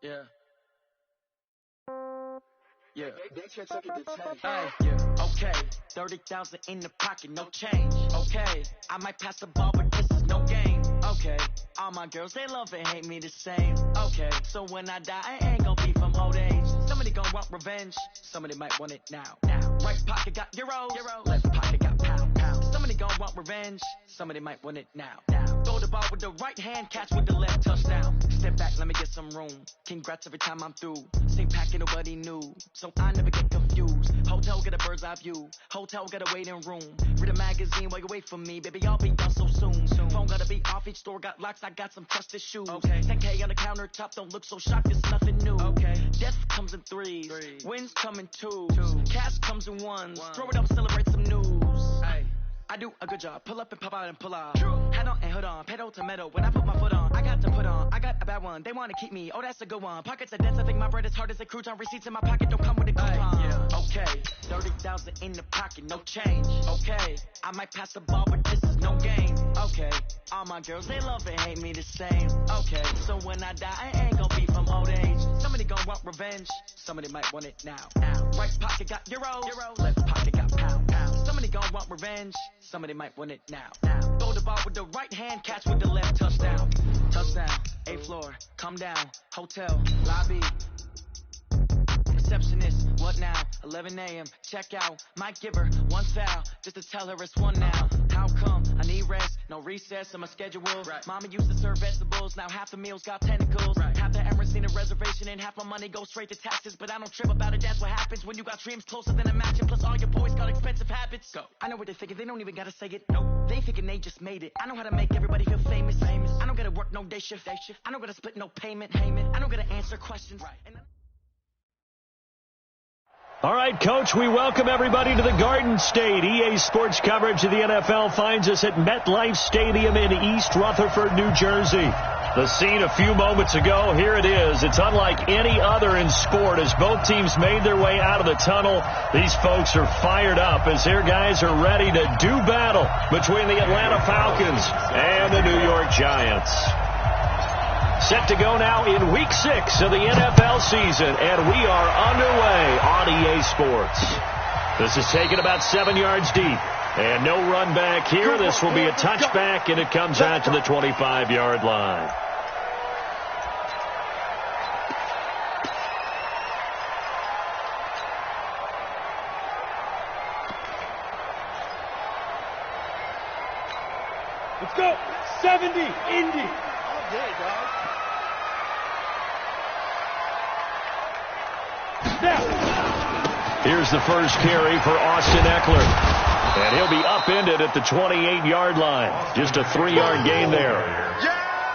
Yeah. Yeah. Okay, 30,000 in the pocket, no change. Okay, I might pass the ball, but this is no game. Okay, all my girls, they love and hate me the same. Okay, so when I die, I ain't gon' be from old age. Somebody gon' want revenge, somebody might want it now. Right pocket got euros, left pocket got pound. Somebody gon' want revenge, somebody might want it now. Throw the ball with the right hand, catch with the left, touchdown. Step back, let me get some room. Congrats every time I'm through. Stay packing, nobody knew, so I never get confused. Hotel get a bird's eye view, hotel got a waiting room. Read a magazine while you wait for me, baby, I'll be done so soon. Phone gotta be off, each store got locks, I got some trusted shoes. Okay, 10K on the countertop, don't look so shocked, it's nothing new. Okay, death comes in threes, wins come in twos, cash comes in ones. Throw it up, celebrate some news. Ay. I do a good job, pull up and pop out and pull out. Head on and hood on, pedal to metal. When I put my foot on, I got to put on. I got a bad one, they wanna keep me, oh that's a good one. Pockets are dense, I think my bread is hard as a crouton. Receipts in my pocket don't come with a coupon. Okay, 30,000 in the pocket, no change. Okay, I might pass the ball, but this is no game. Okay, all my girls, they love and hate me the same. Okay, so when I die, I ain't gon' be from old age. Somebody gon' want revenge, somebody might want it now. Right pocket got euros, left pocket got pound. Somebody gon' want revenge, somebody might want it now. Throw the ball with the right hand, catch with the left, touchdown. Touchdown, 8th floor, come down, hotel, lobby. Receptionist, what now? 11 a.m., check out. Might give her one foul, just to tell her it's one now. How come? I need rest, no recess in my schedule. Mama used to serve vegetables, now half the meals got tentacles. Half the Emirates need a reservation and half my money goes straight to taxes. But I don't trip about it, that's what happens when you got dreams closer than a match. Plus all your boys got expensive habits. Go. I know what they're thinking, they don't even gotta say it. Nope. They thinking they just made it. I know how to make everybody feel famous. I don't gotta work no day shift. I don't gotta split no payment. I don't gotta answer questions. All right, Coach, we welcome everybody to the Garden State. EA Sports coverage of the NFL finds us at MetLife Stadium in East Rutherford, New Jersey. The scene a few moments ago, here it is. It's unlike any other in sport as both teams made their way out of the tunnel. These folks are fired up as their guys are ready to do battle between the Atlanta Falcons and the New York Giants. Set to go now in Week 6 of the NFL season, and we are underway on EA Sports. This is taken about 7 yards deep, and no run back here. This will be a touchback, and it comes out to the 25-yard line. Let's go. 70, Indy. All day, dog. Here's the first carry for Austin Eckler. And he'll be upended at the 28-yard line. Just a 3-yard gain there.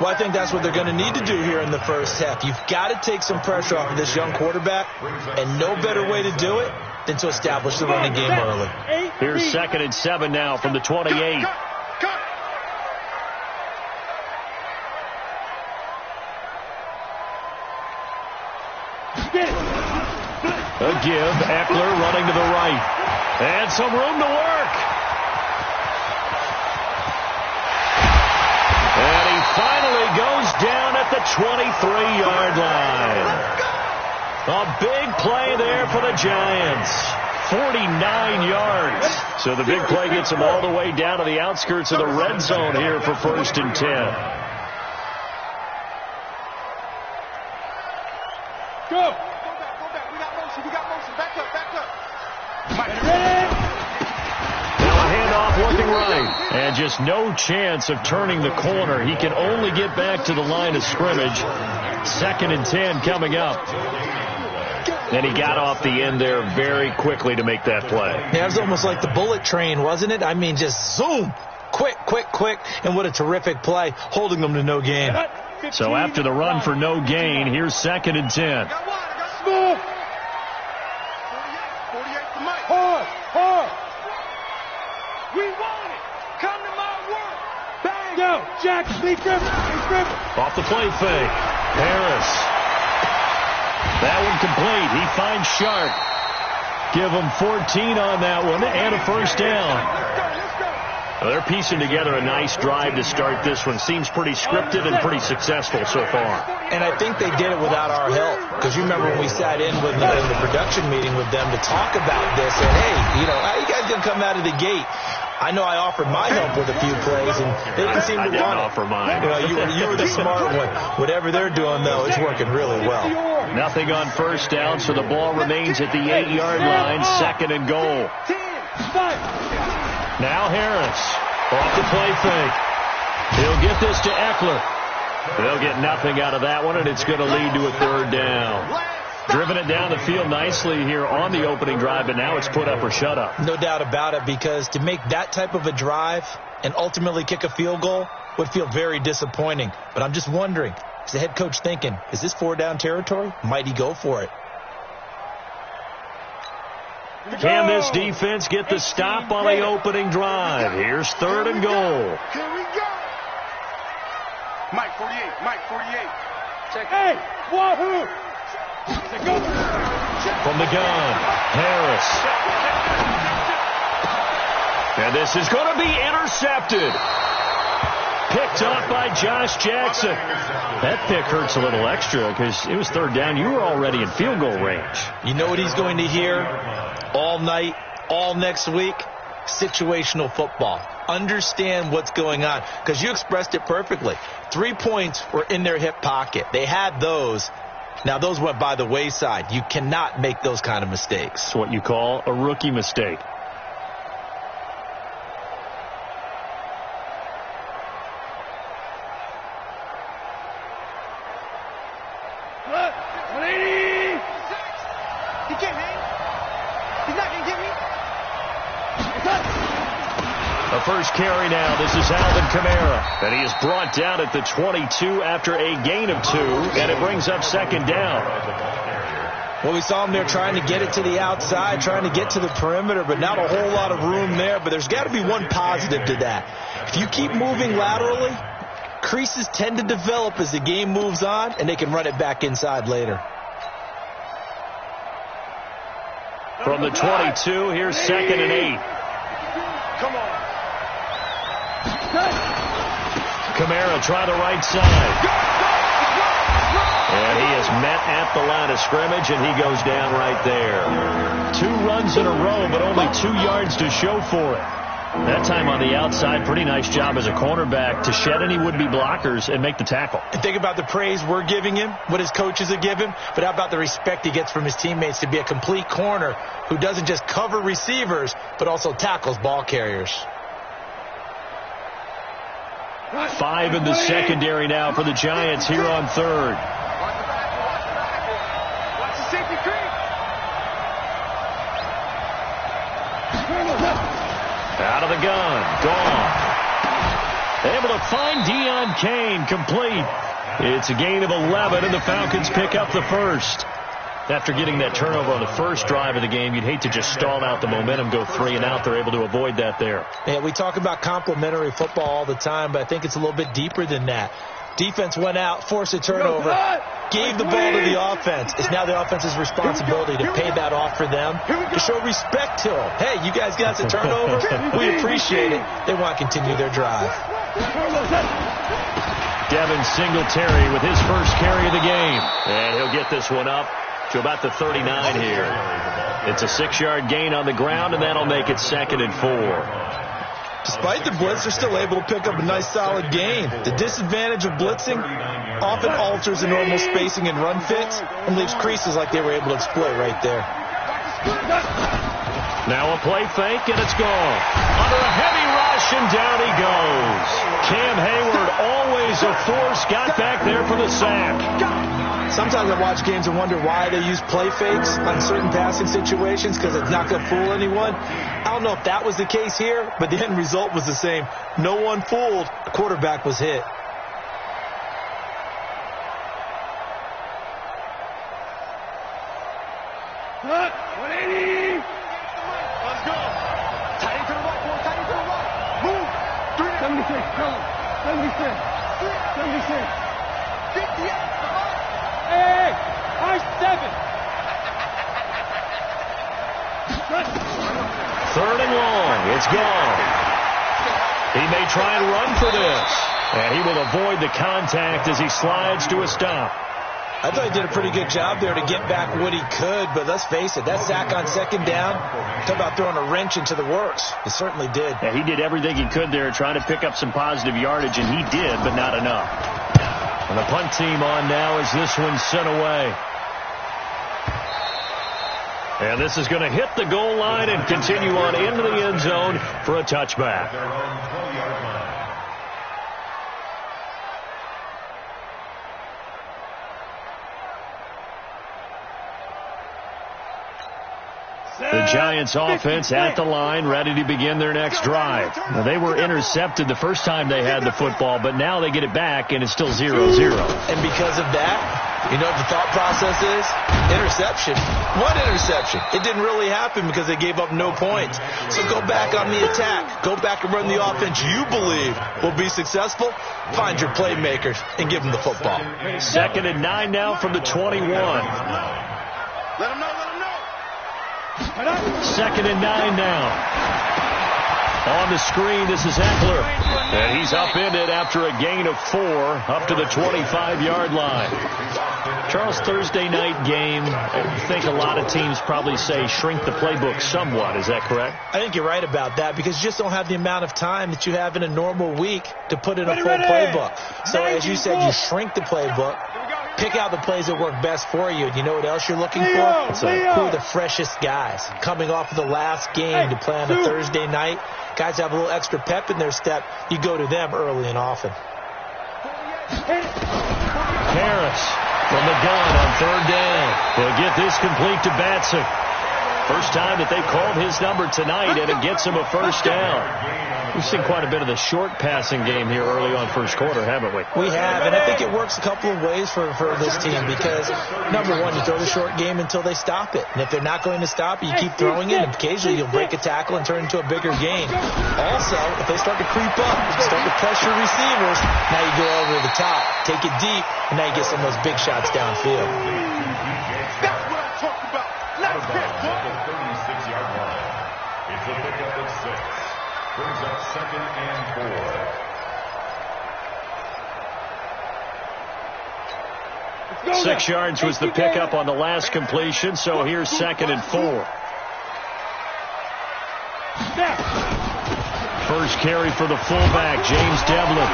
Well, I think that's what they're going to need to do here in the first half. You've got to take some pressure off of this young quarterback, and no better way to do it than to establish the running game early. Here's 2nd and 7 now from the 28. A give, Eckler running to the right. And some room to work. And he finally goes down at the 23-yard line. A big play there for the Giants. 49 yards. So the big play gets them all the way down to the outskirts of the red zone here for 1st and 10. Go. Now a handoff looking right. And just no chance of turning the corner. He can only get back to the line of scrimmage. 2nd and 10 coming up. And he got off the end there very quickly to make that play. Yeah, it was almost like the bullet train, wasn't it? I mean, just zoom. Quick. And what a terrific play, holding them to no gain. So after the run for no gain, here's 2nd and 10. Hard. We want it. Come to my work. Bang. Go. Jack, Lee Griffin. Off the play fake. Harris. That one complete. He finds Sharp. Give him 14 on that one and a first down. Well, they're piecing together a nice drive to start this one. Seems pretty scripted and pretty successful so far. And I think they did it without our help. Because you remember when we sat in with in the production meeting with them to talk about this, and hey, you know, how you guys gonna come out of the gate? I know I offered my help with a few plays, and they didn't seem to want it. I didn't offer mine. You know, you were the smart one. Whatever they're doing, though, it's working really well. Nothing on first down, so the ball remains at the 8-yard line, 2nd and goal. Now Harris off the play fake. He'll get this to Eckler. They'll get nothing out of that one, and it's going to lead to a 3rd down. Driven it down the field nicely here on the opening drive, but now it's put up or shut up. No doubt about it, because to make that type of a drive and ultimately kick a field goal would feel very disappointing. But I'm just wondering, is the head coach thinking, is this 4-down territory? Might he go for it? Can this defense get the stop on the opening drive? Here's 3rd and goal. Here we go. Mike 48, Mike 48. Check. Hey, wahoo! From the gun, Harris. And this is going to be intercepted. Picked up by Josh Jackson. That pick hurts a little extra because it was 3rd down. You were already in field goal range. You know what he's going to hear all night, all next week? Situational football. Understand what's going on, because you expressed it perfectly. 3 points were in their hip pocket. They had those. Now, those went by the wayside. You cannot make those kind of mistakes. It's what you call a rookie mistake. He can't hang. He's not going to get me. The first carry now. This is Alvin Kamara. And he is brought down at the 22 after a gain of 2. And it brings up 2nd down. Well, we saw him there trying to get it to the outside, trying to get to the perimeter, but not a whole lot of room there. But there's got to be one positive to that. If you keep moving laterally, creases tend to develop as the game moves on, and they can run it back inside later. From the 22, here's 2nd and 8. Come on. Kamara try the right side. And he is met at the line of scrimmage, and he goes down right there. 2 runs in a row, but only 2 yards to show for it. That time on the outside, pretty nice job as a cornerback to shed any would-be blockers and make the tackle. And think about the praise we're giving him, what his coaches are giving, but how about the respect he gets from his teammates to be a complete corner who doesn't just cover receivers, but also tackles ball carriers. 5 in the secondary now for the Giants here on 3rd. Watch the safety creep. Out of the gun. Gone. Able to find Deion Kane. Complete. It's a gain of 11, and the Falcons pick up the first. After getting that turnover on the first drive of the game, you'd hate to just stall out the momentum, go 3 and out. They're able to avoid that there. Yeah, we talk about complementary football all the time, but I think it's a little bit deeper than that. Defense went out, forced a turnover, gave the ball to the offense. It's now the offense's responsibility to pay that off for them, to show respect to them. Hey, you guys got the turnover. We appreciate it. They want to continue their drive. Devin Singletary with his first carry of the game. And he'll get this one up to about the 39 here. It's a 6-yard gain on the ground, and that'll make it 2nd and 4. Despite the blitz, they're still able to pick up a nice solid gain. The disadvantage of blitzing often alters the normal spacing and run fits and leaves creases like they were able to exploit right there. Now a play fake, and it's gone. Under a heavy rush, and down he goes. Cam Hayward, always a force, got back there for the sack. Sometimes I watch games and wonder why they use play fakes on certain passing situations, because it's not going to fool anyone. I don't know if that was the case here, but the end result was the same. No one fooled. The quarterback was hit. Look, 180. Let's go. Tight to the right, boy. Tight to the right. Move. 76. Come on. 76. 76. 58. Hey, I-7. 3rd and long. It's gone. He may try and run for this. And he will avoid the contact as he slides to a stop. I thought he did a pretty good job there to get back what he could, but let's face it, that sack on second down, talk about throwing a wrench into the works. He certainly did. Yeah, he did everything he could there trying to pick up some positive yardage, and he did, but not enough. And the punt team on now as this one's sent away. And this is going to hit the goal line and continue on into the end zone for a touchback. The Giants offense at the line, ready to begin their next drive. Now, they were intercepted the first time they had the football, but now they get it back, and it's still 0-0. And because of that, you know what the thought process is? Interception. One interception. It didn't really happen because they gave up no points. So go back on the attack. Go back and run the offense you believe will be successful. Find your playmakers and give them the football. 2nd and 9 now from the 21. Let him know. 2nd and 9 now. On the screen, this is Eckler. And he's upended after a gain of 4 up to the 25-yard line. Charles, Thursday night game, I think a lot of teams probably say shrink the playbook somewhat. Is that correct? I think you're right about that because you just don't have the amount of time that you have in a normal week to put in a full playbook. So as you said, you shrink the playbook. Pick out the plays that work best for you. You know what else you're looking for? Who are the freshest guys coming off of the last game to play on a Thursday night? Guys have a little extra pep in their step. You go to them early and often. Harris from the gun on 3rd down. He'll get this complete to Batson. First time that they called his number tonight, and it gets him a first down. We've seen quite a bit of the short passing game here early on first quarter, haven't we? We have, and I think it works a couple of ways for this team because, number one, you throw the short game until they stop it. And if they're not going to stop it, you keep throwing it, and occasionally you'll break a tackle and turn it into a bigger game. Also, if they start to creep up, start to pressure receivers, now you go over the top, take it deep, and now you get some of those big shots downfield. That's what I'm talking about. Let's get the 36-yard line. It's a pickup of 6. Brings up 2nd and 4. 6 yards was the pickup on the last completion, so here's 2nd and 4. First carry for the fullback, James Devlin.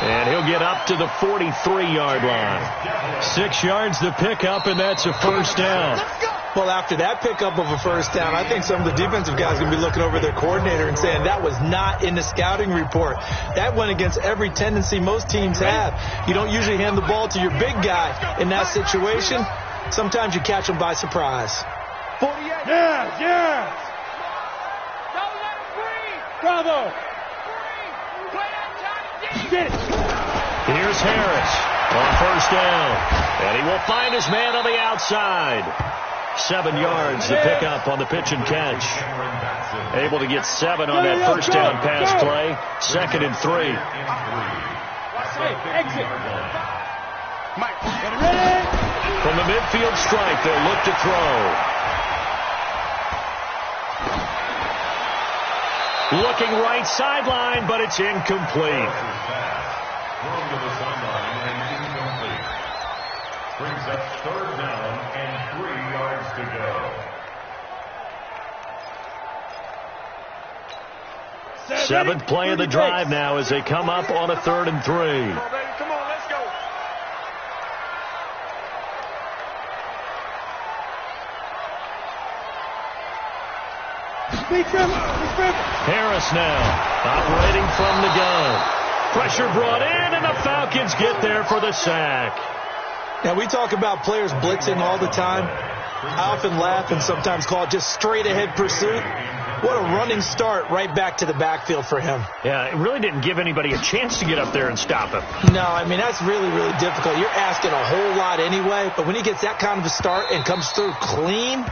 And he'll get up to the 43-yard line. 6 yards the pickup, and that's a first down. Well, after that pickup of a first down, I think some of the defensive guys are going to be looking over their coordinator and saying that was not in the scouting report. That went against every tendency most teams have. You don't usually hand the ball to your big guy in that situation. Sometimes you catch them by surprise. 48. Yes. Don't let him breathe. Bravo. Get it. Here's Harris on first down. And he will find his man on the outside. 7 yards the pickup on the pitch and catch. Able to get 7 on that first down pass play. 2nd and 3. Exit. From the midfield stripe, they'll look to throw. Looking right sideline, but it's incomplete. Thrown to the sideline and incomplete. Brings up 3rd down and 3 yards to go. 7th play of the drive now as they come up on a 3rd and 3. Come on, let's go. Harris now operating from the gun. Pressure brought in, and the Falcons get there for the sack. Now, we talk about players blitzing all the time. I often laugh and sometimes call it just straight-ahead pursuit. What a running start right back to the backfield for him. Yeah, it really didn't give anybody a chance to get up there and stop him. No, I mean, that's really, really difficult. You're asking a whole lot anyway, but when he gets that kind of a start and comes through clean,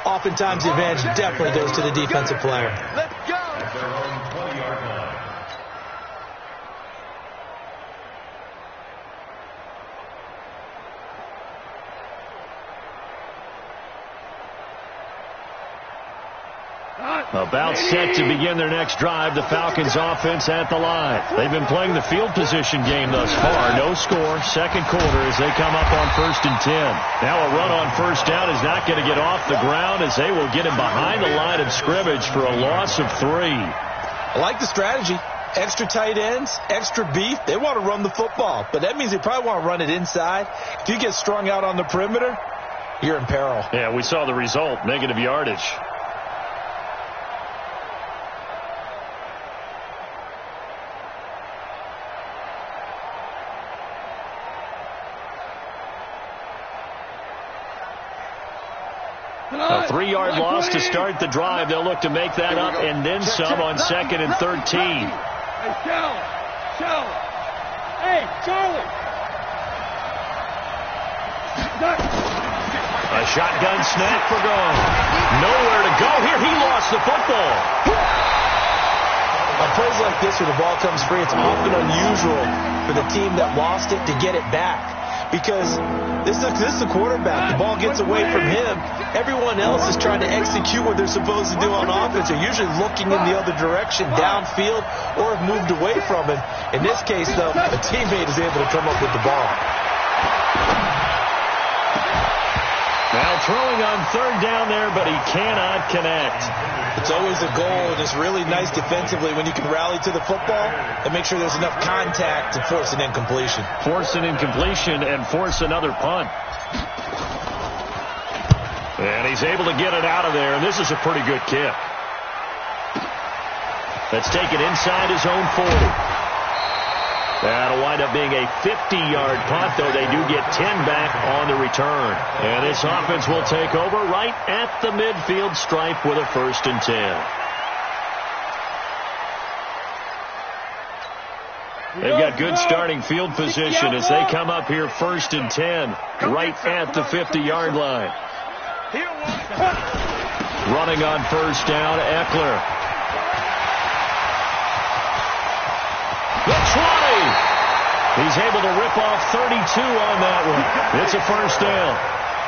oftentimes the advantage definitely goes to the defensive player. Let's go. At their own 20-yard line. About set to begin their next drive, the Falcons offense at the line. They've been playing the field position game thus far. No score, second quarter as they come up on 1st and 10. Now a run on first down is not going to get off the ground as they will get him behind the line of scrimmage for a loss of 3. I like the strategy. Extra tight ends, extra beef. They want to run the football, but that means they probably want to run it inside. If you get strung out on the perimeter, you're in peril. Yeah, we saw the result, negative yardage. A 3-yard loss to start the drive. They'll look to make that up and then some on 2nd and 13. Hey, Charlie. Hey, Charlie. A shotgun snap for goal. Nowhere to go here. He lost the football. On plays like this where the ball comes free, it's often unusual for the team that lost it to get it back. Because this is the quarterback. The ball gets away from him. Everyone else is trying to execute what they're supposed to do on offense. They're usually looking in the other direction, downfield, or have moved away from him. In this case, though, a teammate is able to come up with the ball. Now throwing on 3rd down there, but he cannot connect. It's always a goal, and it's really nice defensively when you can rally to the football and make sure there's enough contact to force an incompletion. Force an incompletion and force another punt. And he's able to get it out of there, and this is a pretty good kick. Let's take it inside his own 40. That'll wind up being a 50-yard punt, though they do get 10 back on the return. And this offense will take over right at the midfield stripe with a 1st and 10. They've got good starting field position as they come up here 1st and 10, right at the 50-yard line. Running on 1st down, Eckler. The 20. He's able to rip off 32 on that one. It's a 1st down.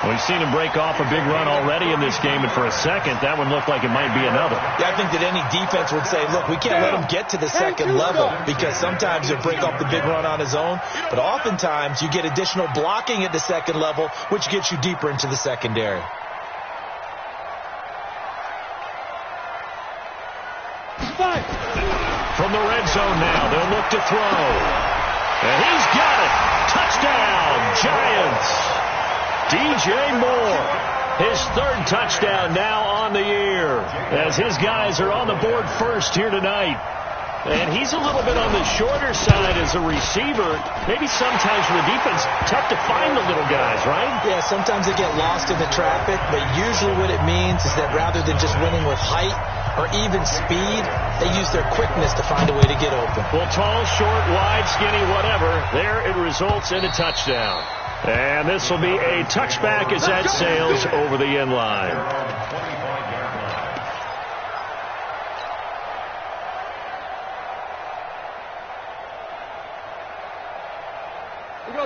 We've seen him break off a big run already in this game, and for a second, that one looked like it might be another. Yeah, I think that any defense would say, look, we can't let him get to the 2nd level because sometimes he'll break off the big run on his own, but oftentimes you get additional blocking at the 2nd level, which gets you deeper into the secondary. From the red zone now, they'll look to throw. And he's got it. Touchdown, Giants. DJ Moore, his 3rd touchdown now on the year as his guys are on the board first here tonight. And he's a little bit on the shorter side as a receiver. Maybe sometimes for the defense, tough to find the little guys, right? Yeah, sometimes they get lost in the traffic, but usually what it means is that rather than just winning with height or even speed, they use their quickness to find a way to get open. Well, tall, short, wide, skinny, whatever, there it results in a touchdown. And this will be a touchback as that sails over the end line.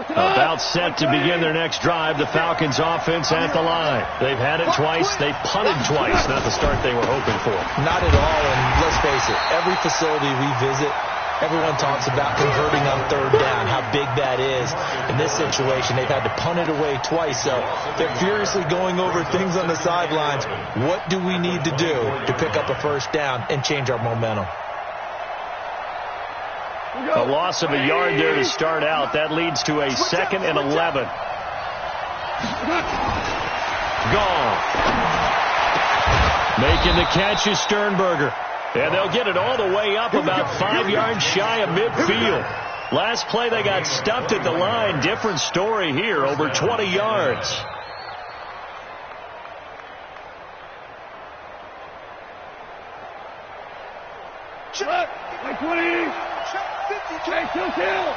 About set to begin their next drive, the Falcons offense at the line. They've had it twice. They've punted twice. Not the start they were hoping for. Not at all, and let's face it, every facility we visit, everyone talks about converting on 3rd down, how big that is. In this situation, they've had to punt it away twice, so they're furiously going over things on the sidelines. What do we need to do to pick up a 1st down and change our momentum? A loss of a yard there to start out. That leads to a 2nd and 11. Gone. Making the catch is Sternberger. And they'll get it all the way up about 5 yards shy of midfield. Last play they got stuffed at the line. Different story here, over 20 yards. Check. 20. Check. Kill.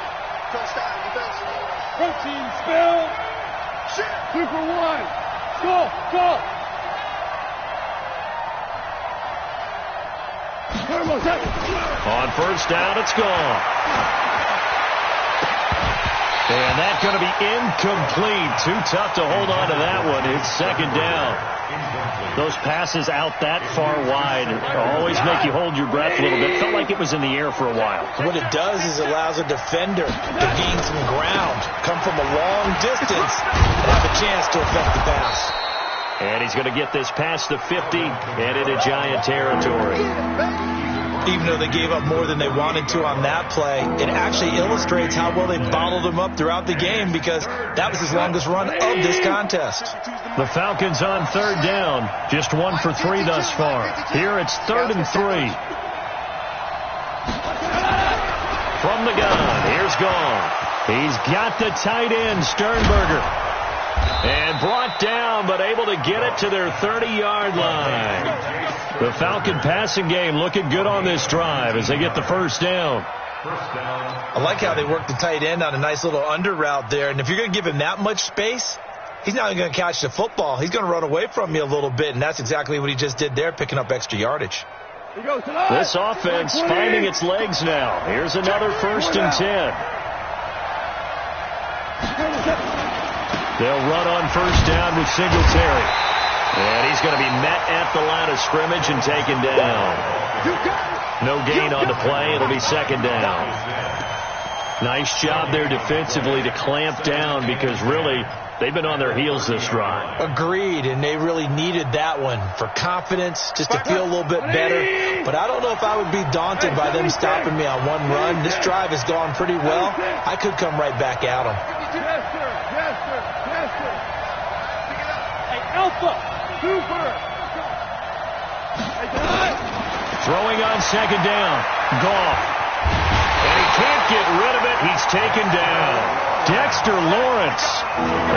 Touchdown, defense. Protein spill. 2 for 1. Go. On 1st down, it's gone. And that's going to be incomplete. Too tough to hold on to that one. It's second down. Those passes out that far wide always make you hold your breath a little bit. Felt like it was in the air for a while. What it does is it allows a defender to gain some ground, come from a long distance, and have a chance to affect the pass. And he's going to get this past the 50 and into Giant territory. Even though they gave up more than they wanted to on that play, it actually illustrates how well they bottled him up throughout the game, because that was his longest run of this contest. The Falcons on third down, just 1 for 3 thus far. Here it's 3rd and 3. From the gun, here's Gone. He's got the tight end, Sternberger. And brought down, but able to get it to their 30-yard line. The Falcon passing game looking good on this drive as they get the first down. I like how they work the tight end on a nice little under route there. And if you're going to give him that much space, he's not going to catch the football. He's going to run away from you a little bit, and that's exactly what he just did there, picking up extra yardage. This offense finding its legs now. Here's another 1st and 10. They'll run on first down with Singletary. And he's going to be met at the line of scrimmage and taken down. No gain on the play. It'll be second down. Nice job there defensively to clamp down, because really they've been on their heels this drive. Agreed, and they really needed that one for confidence, just to feel a little bit better. But I don't know if I would be daunted by them stopping me on one run. This drive has gone pretty well. I could come right back at them. Yes, sir. Yes, sir. Yes, sir. Hey, Alpha. Super. Throwing on second down. Goff. And he can't get rid of it. He's taken down. Dexter Lawrence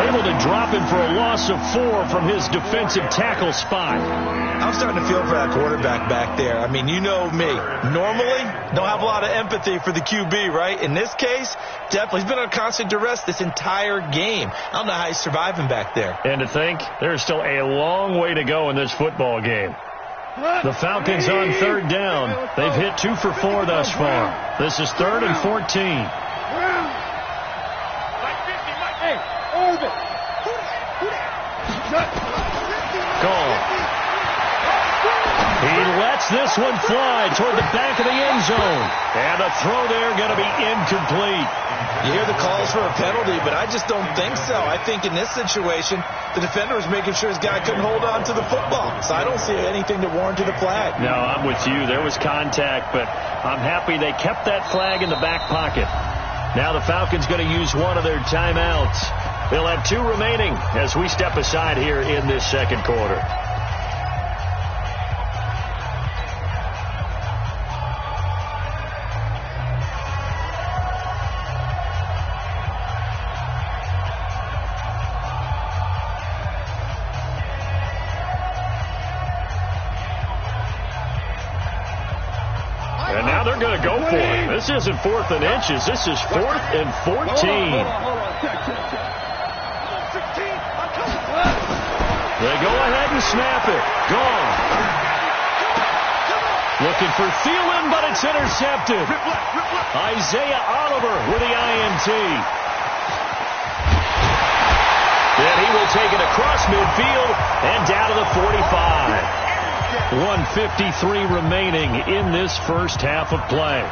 able to drop him for a loss of 4 from his defensive tackle spot. I'm starting to feel for that quarterback back there. I mean, you know me. Normally, don't have a lot of empathy for the QB, right? In this case, definitely. He's been on constant duress this entire game. I don't know how he's surviving back there. And to think, there's still a long way to go in this football game. The Falcons on third down. They've hit 2 for 4 thus far. This is 3rd and 14. Goal. He lets this one fly toward the back of the end zone. And the throw there going to be incomplete. You hear the calls for a penalty, but I just don't think so. I think in this situation, the defender was making sure his guy couldn't hold on to the football. So I don't see anything to warrant the flag. No, I'm with you. There was contact, but I'm happy they kept that flag in the back pocket. Now the Falcons going to use one of their timeouts. They'll have 2 remaining as we step aside here in this second quarter. And now they're going to go for it. This isn't 4th and inches. This is 4th and 14. They go ahead and snap it. Gone. Looking for Thielen, but it's intercepted. Isaiah Oliver with the INT. Then he will take it across midfield and down to the 45. 1:53 remaining in this first half of play.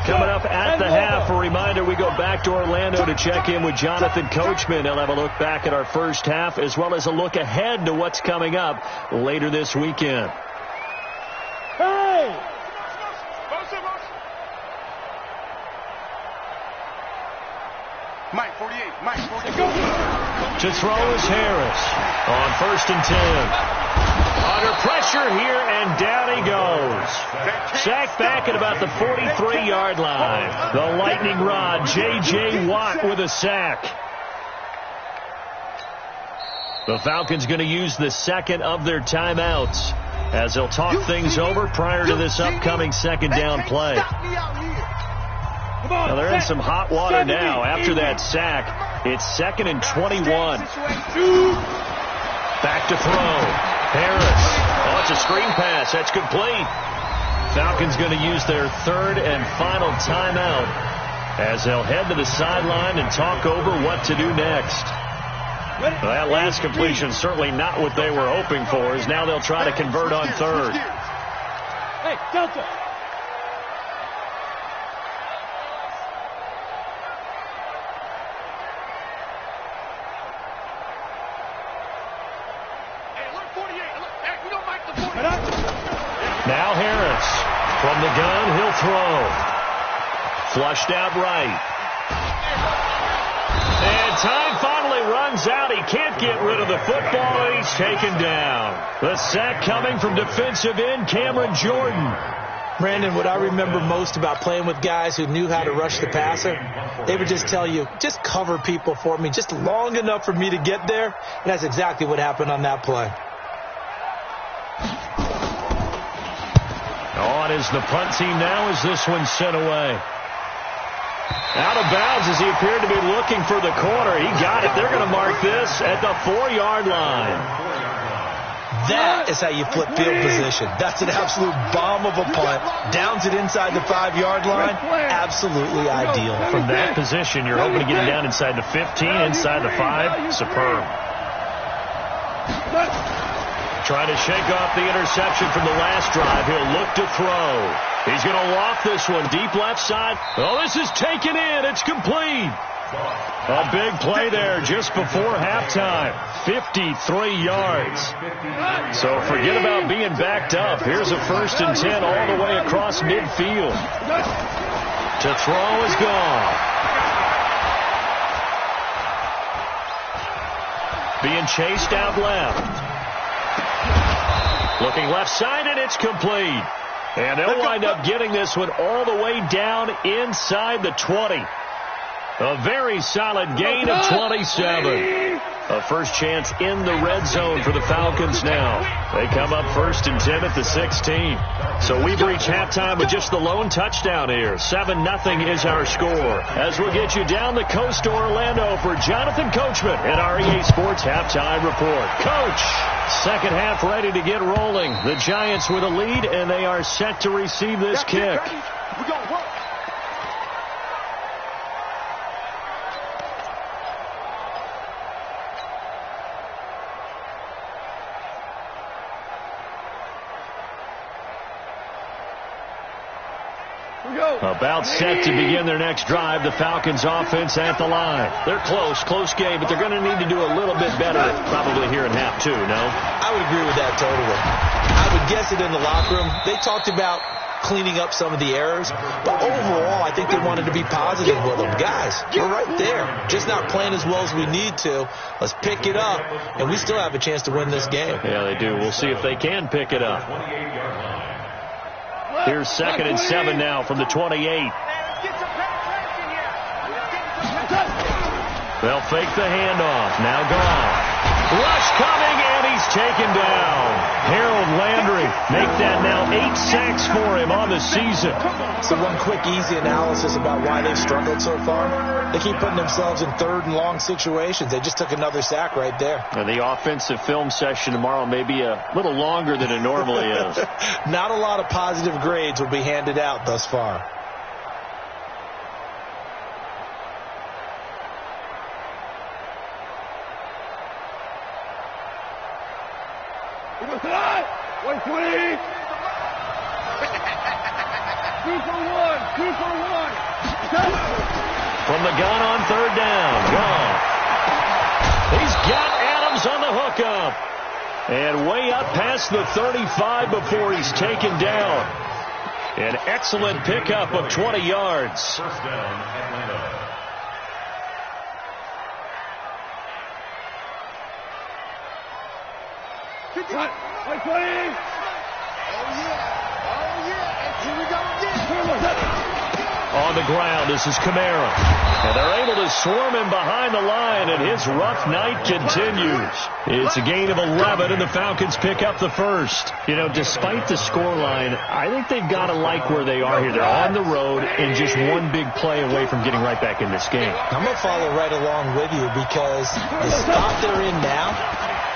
Coming up at the half, a reminder, we go back to Orlando to check in with Jonathan Coachman. He'll have a look back at our first half as well as a look ahead to what's coming up later this weekend. Hey! Mike 48. Mike 48. To throw is Harris on 1st and 10. Under pressure here, and down he goes. Sacked back at about the 43-yard line. The lightning rod, J.J. Watt with a sack. The Falcons going to use the second of their timeouts as they'll talk things over prior to this upcoming second down play. Now they're in some hot water now after that sack. It's 2nd and 21. Back to throw. Harris Wants a screen pass. That's complete. Falcons going to use their third and final timeout as they'll head to the sideline and talk over what to do next. Well, that last completion certainly not what they were hoping for, as now they'll try to convert on third. Hey, Delta. Now Harris from the gun, he'll throw. Flushed out right. And time finally runs out. He can't get rid of the football, and he's taken down. The sack coming from defensive end Cameron Jordan. Brandon, what I remember most about playing with guys who knew how to rush the passer, they would just tell you, just cover people for me, just long enough for me to get there. And that's exactly what happened on that play. On is the punt team now as this one's sent away. Out of bounds as he appeared to be looking for the corner. He got it. They're going to mark this at the 4-yard line. That is how you flip field position. That's an absolute bomb of a punt. Downs it inside the 5-yard line. Absolutely ideal. From that position, you're hoping to get it down inside the 15, inside the 5. Superb. Trying to shake off the interception from the last drive. He'll look to throw. He's going to loft this one deep left side. Oh, this is taken in. It's complete. A big play there just before halftime. 53 yards. So forget about being backed up. Here's a 1st and 10 all the way across midfield. To throw is gone. Being chased out left. Looking left side, and it's complete. And they'll wind up getting this one all the way down inside the 20. A very solid gain of 27. A first chance in the red zone for the Falcons now. They come up 1st and 10 at the 16. So we've reached halftime with just the lone touchdown here. 7-0 is our score. As we'll get you down the coast to Orlando for Jonathan Coachman at our EA Sports Halftime Report. Coach, second half ready to get rolling. The Giants with a lead, and they are set to receive this kick. We go, work. About set to begin their next drive. The Falcons offense at the line. They're close game, but they're going to need to do a little bit better probably here in half 2, no? I would agree with that totally. I would guess it in the locker room. They talked about cleaning up some of the errors, but overall I think they wanted to be positive with them. Guys, we're right there. Just not playing as well as we need to. Let's pick it up, and we still have a chance to win this game. Yeah, they do. We'll see if they can pick it up. Here's 2nd and 7 now from the 28. They'll fake the handoff. Now gone. Rush coming, and he's taken down. Harold Landry make that now 8 sacks for him on the season. So one quick, easy analysis about why they've struggled so far. They keep putting themselves in 3rd and long situations. They just took another sack right there. And the offensive film session tomorrow may be a little longer than it normally is. Not a lot of positive grades will be handed out thus far. One 20. 2 for 1. 2 for 1. From the gun on 3rd down. Gone. He's got Adams on the hookup. And way up past the 35 before he's taken down. An excellent pickup of 20 yards. First down, Atlanta. Cut. 120. Oh, yeah. Here we go again. On the ground, this is Kamara. And they're able to swarm him behind the line, and his rough night continues. It's a gain of 11, and the Falcons pick up the first. You know, despite the scoreline, I think they've got to like where they are here. They're on the road and just one big play away from getting right back in this game. I'm going to follow right along with you because the spot they're in now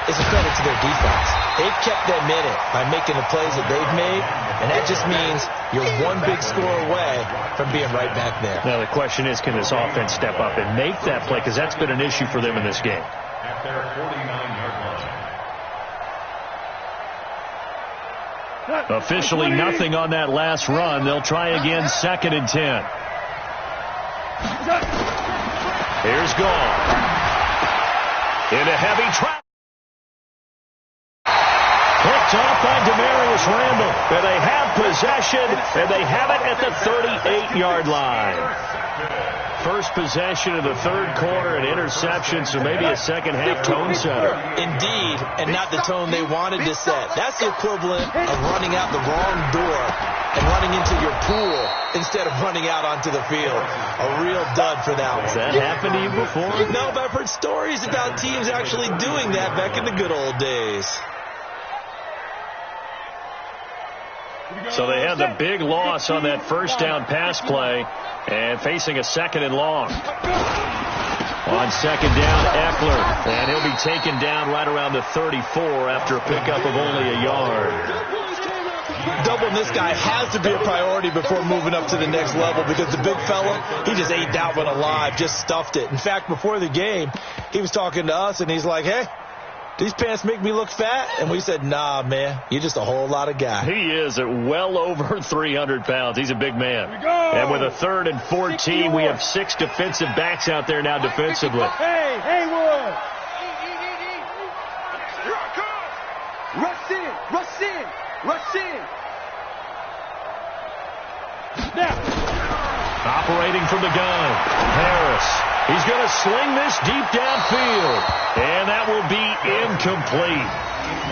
is a credit to their defense. They've kept them in it by making the plays that they've made, and that just means you're one big score away from being right back there. Now the question is, can this offense step up and make that play? Because that's been an issue for them in this game. At their 49-yard line. Officially nothing on that last run. They'll try again, 2nd and 10. Here's Gall. Into heavy traffic. Picked off by Demarius Randall. And they have possession, and they have it at the 38-yard line. First possession of the third quarter, an interception, so maybe a second-half tone setter. Indeed, and not the tone they wanted to set. That's the equivalent of running out the wrong door and running into your pool instead of running out onto the field. A real dud for that one. Has that happened to you before? No, but I've heard stories about teams actually doing that back in the good old days. So they had the big loss on that first down pass play and facing a 2nd and long. On 2nd down, Eckler, and he'll be taken down right around the 34 after a pickup of only a yard. Doubling this guy has to be a priority before moving up to the next level because the big fella, he just ate that one alive, just stuffed it. In fact, before the game, he was talking to us, and he's like, hey, these pants make me look fat? And we said, nah, man, you're just a whole lot of guy. He is at well over 300 pounds. He's a big man. And with a 3rd and 14, we have 6 defensive backs out there now defensively. Hey, Haywood! Rush in, rush in, rush in. Now. Operating from the gun, Harris. He's going to sling this deep downfield, and that will be incomplete.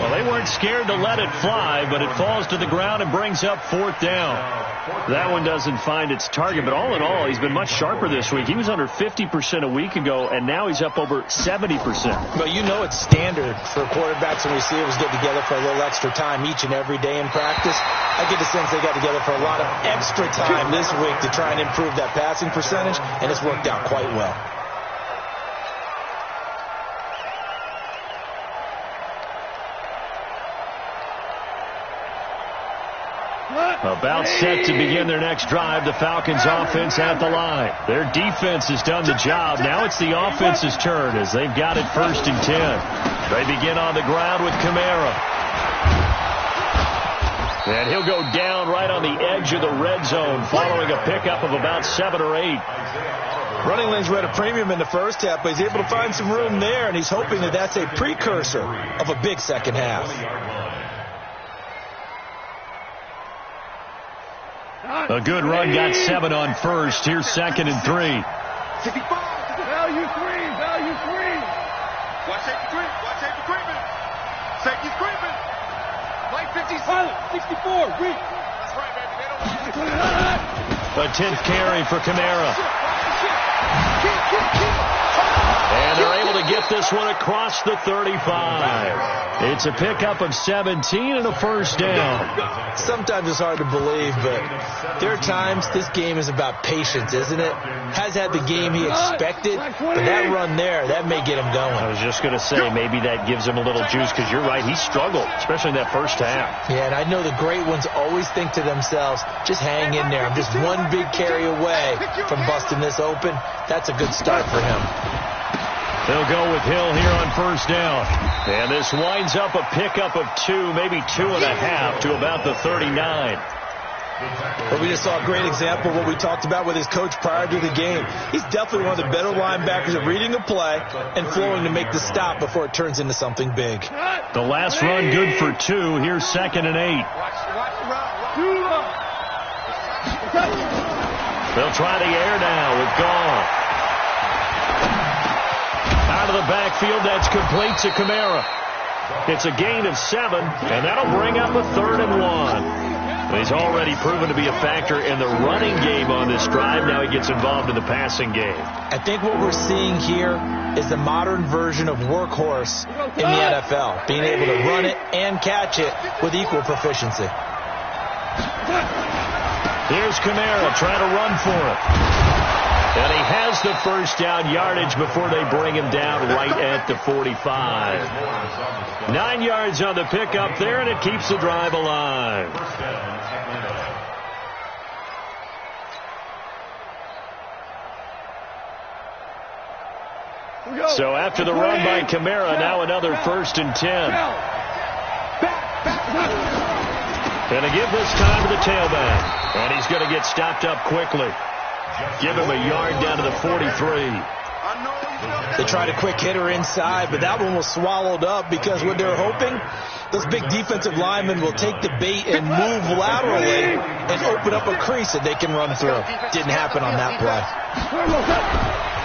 Well, they weren't scared to let it fly, but it falls to the ground and brings up 4th down. That one doesn't find its target, but all in all, he's been much sharper this week. He was under 50% a week ago, and now he's up over 70%. But you know it's standard for quarterbacks and receivers get together for a little extra time each and every day in practice. I get the sense they got together for a lot of extra time this week to try and improve that passing percentage, and it's worked out quite well. About set to begin their next drive, the Falcons offense at the line. Their defense has done the job. Now it's the offense's turn as they've got it 1st and 10. They begin on the ground with Kamara. And he'll go down right on the edge of the red zone following a pickup of about 7 or 8. Running lanes were at a premium in the first half, but he's able to find some room there, and he's hoping that that's a precursor of a big second half. A good run got 7 on first. Here's 2nd and 3. Value 3, value 3. Watch safety creep, watch safety creeping. Safety's creeping. Play 64, read. That's right, baby. They don't A 10th carry for Kamara. And they're able to get this one across the 35. It's a pickup of 17 and a 1st down. Sometimes it's hard to believe, but there are times this game is about patience, isn't it? Has had the game he expected, but that run there, that may get him going. I was just going to say, maybe that gives him a little juice, because you're right, he struggled, especially in that first half. Yeah, and I know the great ones always think to themselves, just hang in there. I'm just one big carry away from busting this open. That's a good start for him. They'll go with Hill here on 1st down. And this winds up a pickup of 2, maybe 2.5 to about the 39. But we just saw a great example of what we talked about with his coach prior to the game. He's definitely one of the better linebackers at reading a play and flowing to make the stop before it turns into something big. The last run good for 2. Here's 2nd and 8. They'll try the air now with Gall. Out of the backfield, that's complete to Kamara. It's a gain of 7, and that'll bring up a 3rd and 1. He's already proven to be a factor in the running game on this drive. Now he gets involved in the passing game. I think what we're seeing here is the modern version of workhorse in the NFL, being able to run it and catch it with equal proficiency. Here's Kamara trying to run for it. And he has the first down yardage before they bring him down right at the 45. 9 yards on the pickup there, and it keeps the drive alive. So after the run by Kamara, now another 1st and 10. Going to give this time to the tailback. And he's going to get stopped up quickly. Give him a yard down to the 43. They tried a quick hitter inside, but that one was swallowed up because what they're hoping, those big defensive linemen will take the bait and move laterally and open up a crease that they can run through. Didn't happen on that play.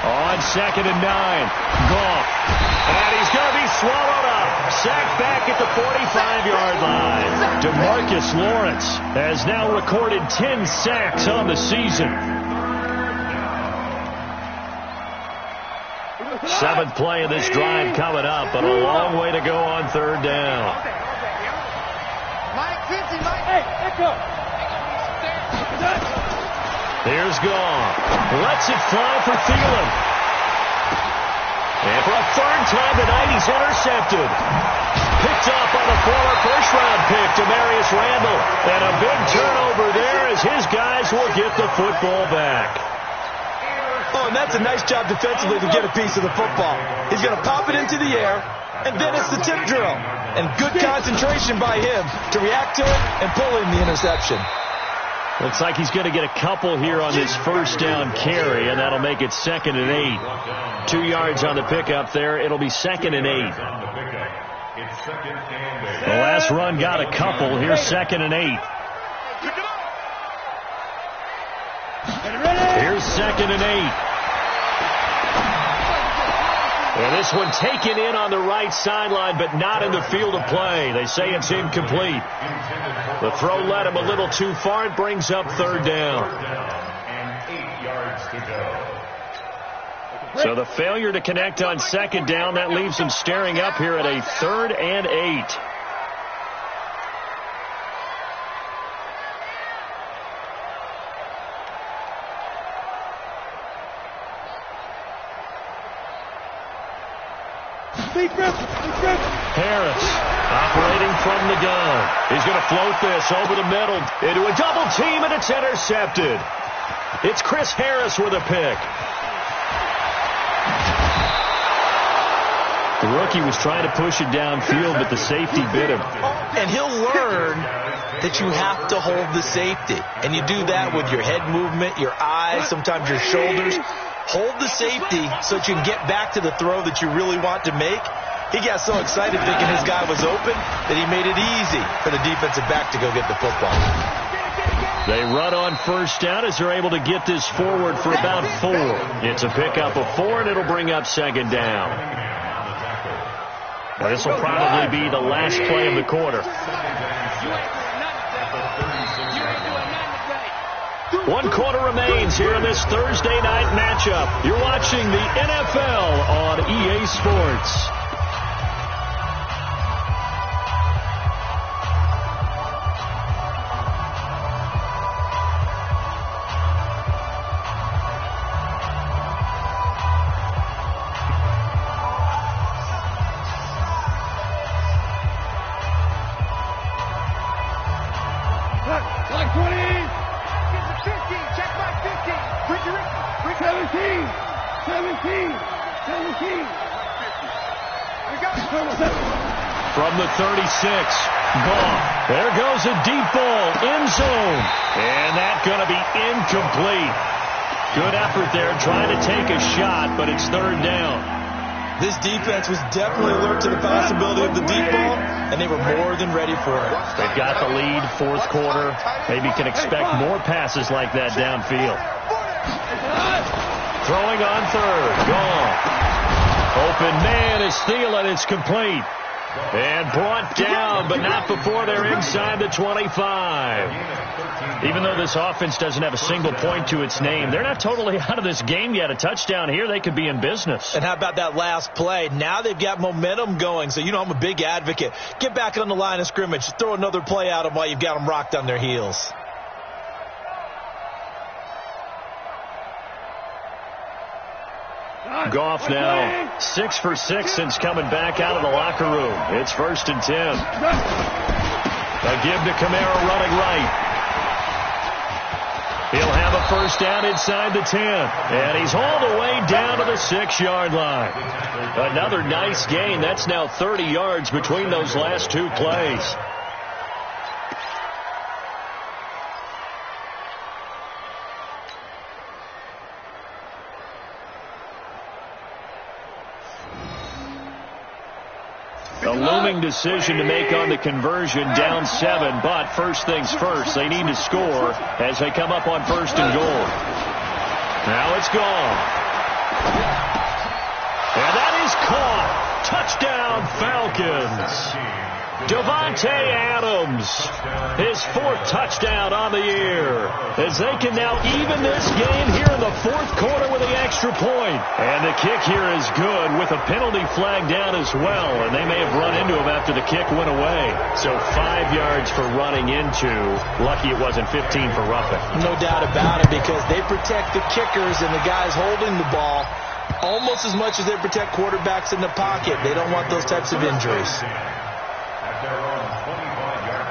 On 2nd and 9, Goff. And he's going to be swallowed up. Sacked back at the 45-yard line. DeMarcus Lawrence has now recorded 10 sacks on the season. 7th play of this drive coming up, but a long way to go on 3rd down. Here's Goff. Lets it fly for Thielen. And for a 3rd time tonight, he's intercepted. Picked up on a former first-round pick, Demarius Randall. And a big turnover there as his guys will get the football back. Oh, and that's a nice job defensively to get a piece of the football. He's going to pop it into the air, and then it's the tip drill. And good concentration by him to react to it and pull in the interception. Looks like he's going to get a couple here on this 1st down carry, and that'll make it 2nd and 8. 2 yards on the pickup there. It'll be 2nd and 8. The last run got a couple. Here's 2nd and 8. Here's 2nd and 8. And this one taken in on the right sideline, but not in the field of play. They say it's incomplete. The throw led him a little too far. It brings up 3rd down. And 8 yards to go. So the failure to connect on 2nd down, that leaves him staring up here at a 3rd and 8. Harris operating from the gun. He's going to float this over the middle into a double team, and it's intercepted. It's Chris Harris with a pick. The rookie was trying to push it downfield, but the safety bit him. And he'll learn that you have to hold the safety. And you do that with your head movement, your eyes, sometimes your shoulders. Hold the safety so that you can get back to the throw that you really want to make. He got so excited thinking his guy was open that he made it easy for the defensive back to go get the football. They run on 1st down as they're able to get this forward for about 4. It's a pickup of 4, and it'll bring up 2nd down. Well, this will probably be the last play of the quarter. 1 quarter remains here in this Thursday night matchup. You're watching the NFL on EA Sports. Like 20. 15. Check back 15. 17. From the 36, Goff. There goes a deep ball, end zone. And that's going to be incomplete. Good effort there trying to take a shot, but it's 3rd down. This defense was definitely alert to the possibility of the deep ball, and they were more than ready for it. They've got the lead, 4th quarter. Maybe can expect more passes like that downfield. Throwing on 3rd. Goff. Open man is Thielen. It's complete. And brought down, but not before they're inside the 25. Even though this offense doesn't have a single point to its name, they're not totally out of this game yet. A touchdown here, they could be in business. And how about that last play? Now they've got momentum going. So, you know, I'm a big advocate. Get back on the line of scrimmage. Throw another play at them while you've got them rocked on their heels. Goff now 6 for 6 since coming back out of the locker room. It's 1st and 10. A give to Kamara running right. He'll have a first down inside the 10. And he's all the way down to the 6-yard line. Another nice gain. That's now 30 yards between those last two plays. A looming decision to make on the conversion, down 7, but first things first, they need to score as they come up on 1st and goal. Now it's gone. And that is caught. Touchdown, Falcons. Davante Adams, his 4th touchdown on the year, as they can now even this game here in the 4th quarter with the extra point. And the kick here is good with a penalty flag down as well, and they may have run into him after the kick went away. So 5 yards for running into. Lucky it wasn't 15 for roughing. No doubt about it, because they protect the kickers and the guys holding the ball almost as much as they protect quarterbacks in the pocket. They don't want those types of injuries. Their own 25-yard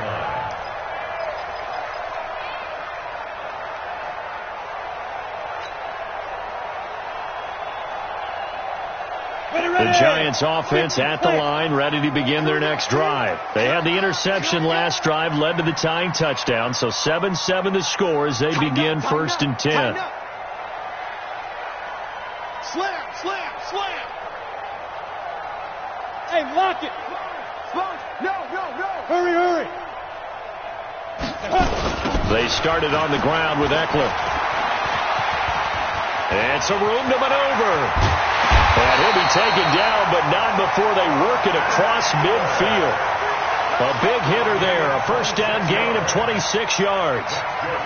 line. The Giants offense at the line, ready to begin their next drive. They had the interception last drive, led to the tying touchdown, so 7-7 the score as they begin 1st and 10. Slam, slam, slam. Hey, lock it. No. Hurry. They started on the ground with Eckler. It's a room to maneuver. And he'll be taken down, but not before they work it across midfield. A big hitter there. A first down gain of 26 yards.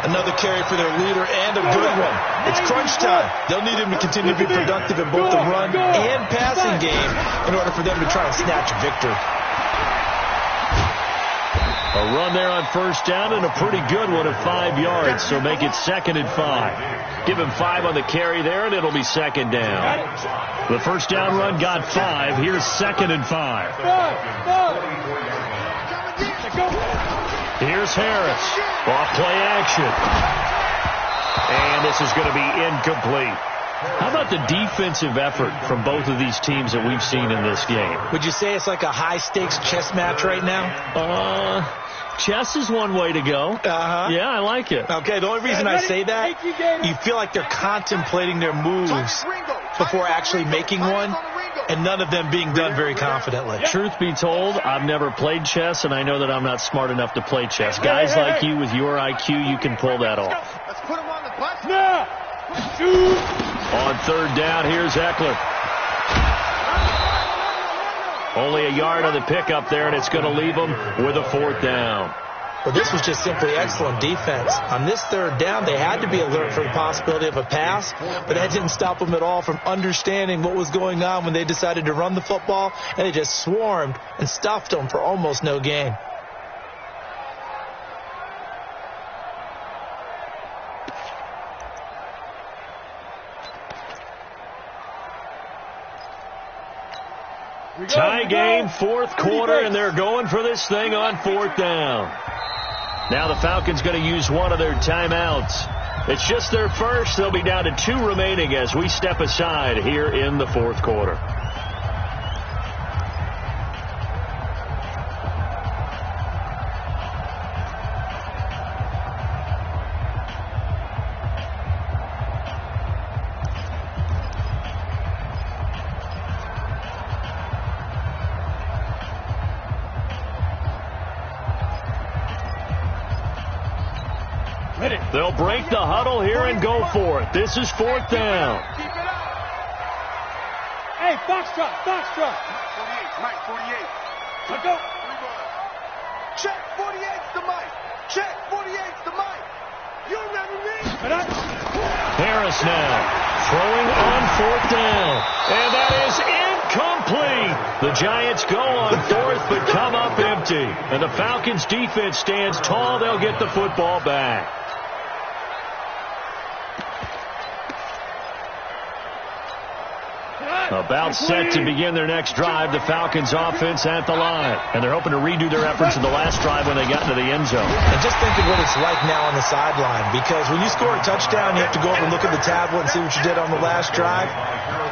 Another carry for their leader and a good one. It's crunch time. They'll need him to continue to be productive in both the run and passing game in order for them to try and snatch victory. A run there on first down and a pretty good one of 5 yards, so make it 2nd and 5. Give him 5 on the carry there, and it'll be 2nd down. The first down run got 5. Here's 2nd and 5. Here's Harris. Off play action. And this is going to be incomplete. How about the defensive effort from both of these teams that we've seen in this game? Would you say it's like a high-stakes chess match right now? Chess is one way to go. Yeah, I like it. Okay, the only reason I say that, you feel like they're contemplating their moves before actually making one, and none of them being done very confidently. Truth be told, I've never played chess, and I know that I'm not smart enough to play chess. Guys like you with your IQ, you can pull that off. Let's put him on the bus. No. On 3rd down, here's Eckler. Only a yard on the pickup there, and it's going to leave them with a 4th down. Well, this was just simply excellent defense. On this 3rd down, they had to be alert for the possibility of a pass, but that didn't stop them at all from understanding what was going on when they decided to run the football, and they just swarmed and stuffed them for almost no gain. Tie game, 4th quarter, and they're going for this thing on 4th down. Now the Falcons going to use one of their timeouts. It's just their first. They'll be down to 2 remaining as we step aside here in the 4th quarter. They'll break the huddle here and go for it. This is 4th down. Keep it up. Hey, Foxtrot. 48, Mike, 48. Let's go. Check, 48's the Mike. Check, 48's the Mike. You remember me? Harris now throwing on 4th down. And that is incomplete. The Giants go on 4th but come up empty. And the Falcons defense stands tall. They'll get the football back. About set to begin their next drive, the Falcons offense at the line. And they're hoping to redo their efforts in the last drive when they got into the end zone. And just think of what it's like now on the sideline, because when you score a touchdown, you have to go over and look at the tablet and see what you did on the last drive.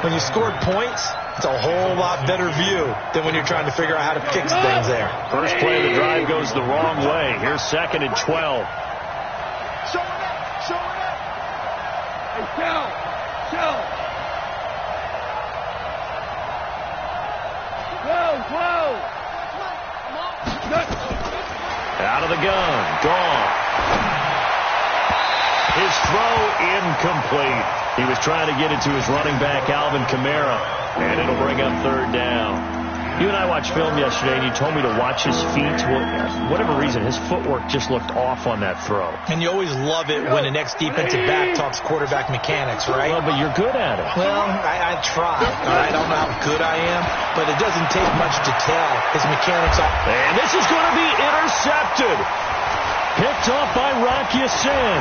When you scored points, it's a whole lot better view than when you're trying to figure out how to fix things there. First play of the drive goes the wrong way. Here's 2nd and 12. Show it up. Show it up. Hey, Cal. Out of the gun. Gone. His throw incomplete. He was trying to get it to his running back, Alvin Kamara, and it'll bring up 3rd down. You and I watched film yesterday, and you told me to watch his feet. Well, for whatever reason, his footwork just looked off on that throw. And you always love it when the next defensive back talks quarterback mechanics, right? Well, but you're good at it. Well, I try. All right, I don't know how good I am, but it doesn't take much to tell his mechanics are. And this is going to be intercepted. Picked off by Rocky Sin.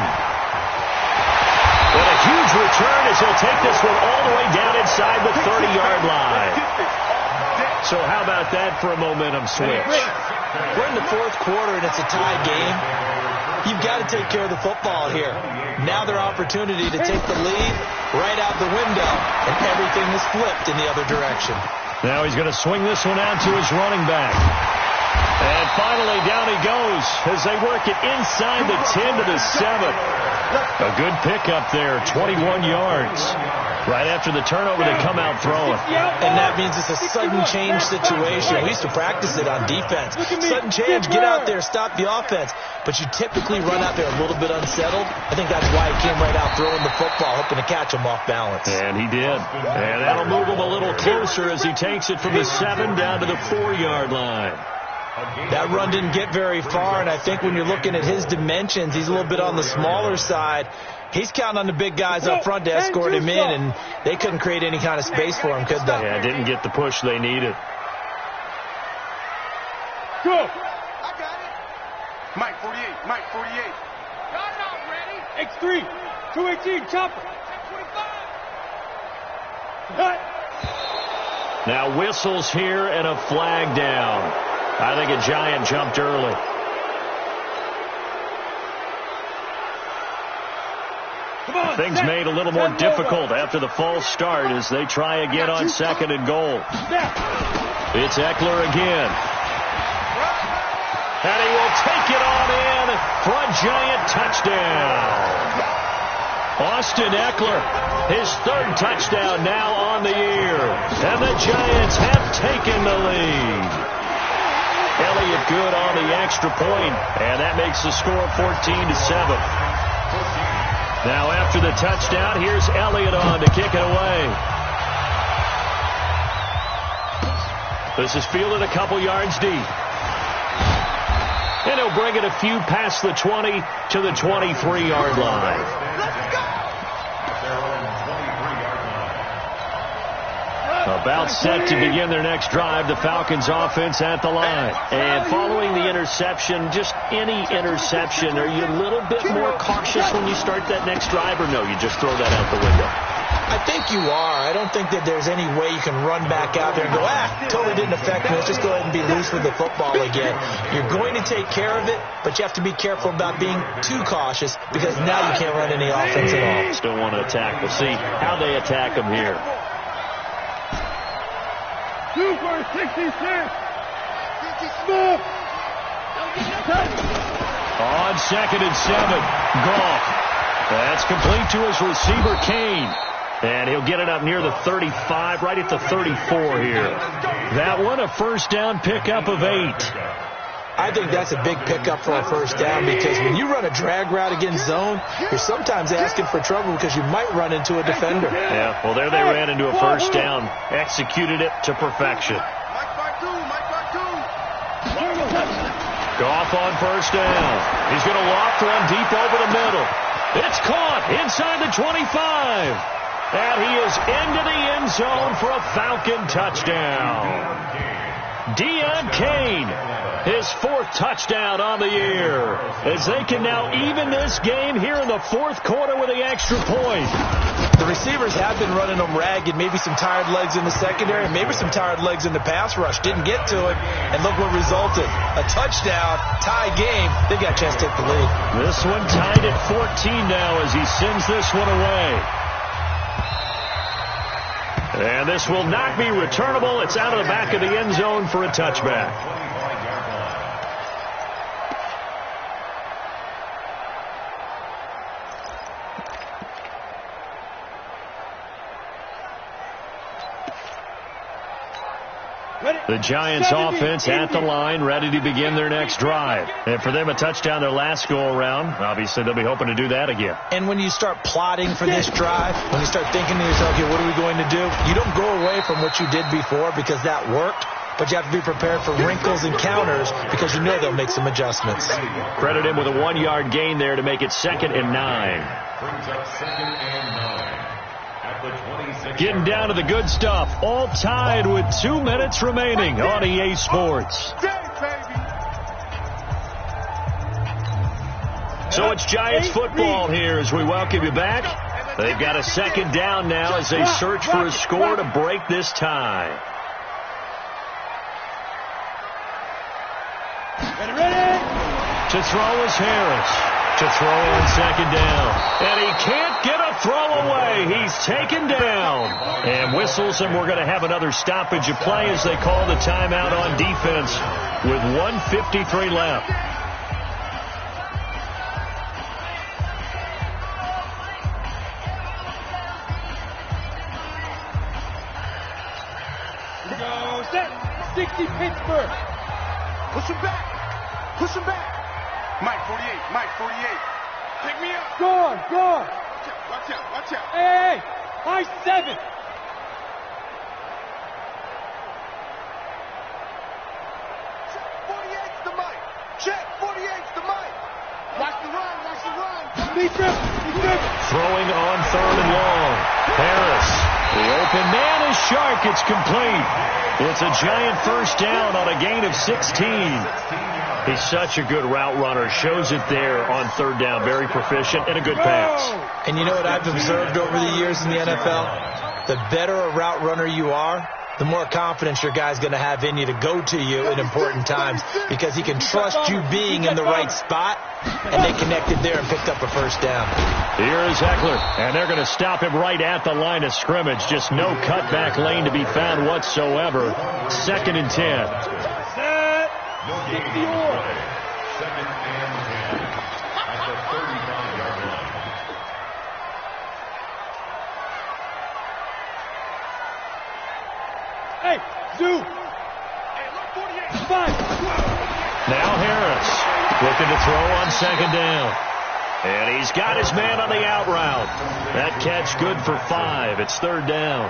But a huge return as he'll take this one all the way down inside the 30-yard line. So how about that for a momentum switch? We're in the 4th quarter, and it's a tie game. You've got to take care of the football here. Now their opportunity to take the lead right out the window, and everything is flipped in the other direction. Now he's going to swing this one out to his running back. And finally, down he goes as they work it inside the 10 to the 7. A good pickup there, 21 yards. Right after the turnover, they come out throwing. And that means it's a sudden change situation. We used to practice it on defense. Sudden change, get out there, stop the offense. But you typically run out there a little bit unsettled. I think that's why he came right out throwing the football, hoping to catch him off balance. And he did. And that'll move him a little closer as he takes it from the 7 down to the 4-yard line. That run didn't get very far, and I think when you're looking at his dimensions, he's a little bit on the smaller side. He's counting on the big guys up front to escort him in, and they couldn't create any kind of space for him, could they? Yeah, didn't get the push they needed. Go. I got it. Mike 48, Mike 48. Y'all not ready. X3, 218, chopper. 1025. Now whistles here and a flag down. I think a Giant jumped early. Things made a little more difficult after the false start as they try again on 2nd and goal. It's Eckler again. And he will take it on in for a Giant touchdown. Austin Eckler, his 3rd touchdown now on the year. And the Giants have taken the lead. Elliott good on the extra point, and that makes the score 14-7. Now after the touchdown, here's Elliott on to kick it away. This is fielded a couple yards deep. And he'll bring it a few past the 20 to the 23-yard line. About set to begin their next drive, the Falcons offense at the line. And following the interception, just any interception, are you a little bit more cautious when you start that next drive, or no, you just throw that out the window? I think you are. I don't think that there's any way you can run back out there and go, totally didn't affect me. Let's just go ahead and be loose with the football again. You're going to take care of it, but you have to be careful about being too cautious because now you can't run any offense at all. Still want to attack. We'll see how they attack them here. 2 for 66. On 2nd and 7, Goff. That's complete to his receiver, Kane. And he'll get it up near the 35, right at the 34 here. That one, a first down pickup of 8. I think that's a big pickup for a first down because when you run a drag route against zone, you're sometimes asking for trouble because you might run into a defender. Yeah, well, there they ran into a first down, executed it to perfection. Goff on first down. He's going to loft one deep over the middle. It's caught inside the 25. And he is into the end zone for a Falcon touchdown. Deion Kane, his 4th touchdown on the year, as they can now even this game here in the 4th quarter with the extra point. The receivers have been running them ragged, maybe some tired legs in the secondary, maybe some tired legs in the pass rush. Didn't get to it, and look what resulted. A touchdown, tie game. They've got a chance to take the lead. This one tied at 14 now as he sends this one away. And this will not be returnable. It's out of the back of the end zone for a touchback. The Giants offense at the line, ready to begin their next drive. And for them, a touchdown their last go-around. Obviously, they'll be hoping to do that again. And when you start plotting for this drive, when you start thinking to yourself, okay, what are we going to do? You don't go away from what you did before because that worked, but you have to be prepared for wrinkles and counters because you know they'll make some adjustments. Credit him with a 1-yard gain there to make it 2nd and 9. Brings up 2nd and 9. Getting down to the good stuff. All tied with 2 minutes remaining on EA Sports. So it's Giants football here as we welcome you back. They've got a 2nd down now as they search for a score to break this tie. To throw is Harris. To throw on 2nd down. And he can't get a throw away. He's taken down. And whistles, and we're going to have another stoppage of play as they call the timeout on defense with 1:53 left. Go, set. 60 Pittsburgh. Push him back. Push him back. Mike 48, Mike 48. Pick me up. Go on, go on. Watch out, watch out. Hey, high 7. Check 48's the Mike. Check 48's the Mike. Watch the run, watch the run. Throwing on 3rd and long. Harris. The open man is Shark. It's complete. It's a Giant 1st down on a gain of 16. He's such a good route runner. Shows it there on 3rd down. Very proficient and a good pass. And you know what I've observed over the years in the NFL? The better a route runner you are, the more confidence your guy's going to have in you to go to you in important times because he can trust you being in the right spot, and they connected there and picked up a 1st down. Here is Eckler, and they're going to stop him right at the line of scrimmage. Just no cutback lane to be found whatsoever. 2nd and 10. No gain on play. 2nd and 10 at the 35-yard line. Hey, Zoo. Hey, look, 48. 5. Now Harris looking to throw on 2nd down. And he's got his man on the out route. That catch good for 5. It's 3rd down.